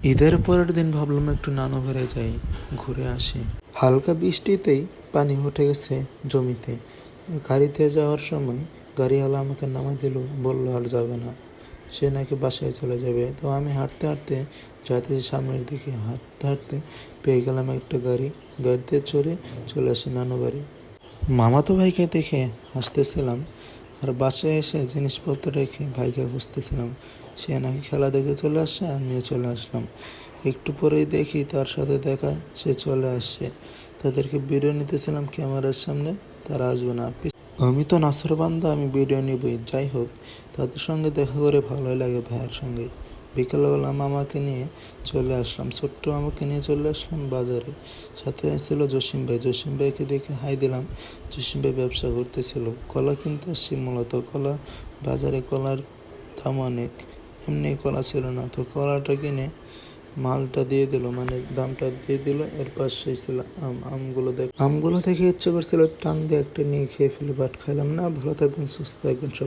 ঈদের পরের দিন ভাবলাম একটু নানু ঘরে যাই, ঘুরে আসি। হালকা বৃষ্টিতেই পানি উঠে গেছে জমিতে। গাড়িতে যাওয়ার সময় গাড়িওয়ালা আমাকে নামাই দিল, বলল আর যাবে না, সে নাকি বাসায় চলে যাবে। তো আমি হাঁটতে হাঁটতে যাইতেছি সামনের দিকে, হাঁটতে হাঁটতে পেয়ে গেলাম একটা গাড়ি। গাড়িতে চড়ে চলে আসি নানু বাড়ি। মামাতো ভাইকে দেখে হাসতেছিলাম, আর বাসায় এসে জিনিসপত্র রেখে ভাইকে বুঝতেছিলাম। সে নাকি খেলা দেখতে চলে আসছে, আমিও চলে আসলাম। একটু পরেই দেখি তার সাথে দেখা, সে চলে আসছে। তাদেরকে ভিডিও নিতেছিলাম ক্যামেরার সামনে, তারা আসবে না। আমি তো নাছোড়বান্দা, আমি ভিডিও নিবই। যাই হোক, তাদের সঙ্গে দেখা করে ভালোই লাগে ভাইয়ের সঙ্গে। বিকেলবেলা মামাকে নিয়ে চলে আসলাম, ছোট্ট মামাকে নিয়ে চলে আসলাম বাজারে। সাথে ছিল জসিম ভাই। জসিম ভাইকে দেখে হাই দিলাম। জসিম ভাই ব্যবসা করতেছিল, কলা কিনতে আসছি মূলত। কলা বাজারে কলার দাম অনেক, এমনি কলা ছিল না, তো কলাটা কিনে মালটা দিয়ে দিল, মানে দামটা দিয়ে দিল। এর পাশে ছিল আমগুলো দেখে ইচ্ছে করছিল টান দিয়ে একটা নিয়ে খেয়ে ফেলি, বাট খাইলাম না। ভালো থাকবেন, সুস্থ থাকবেন সবাই।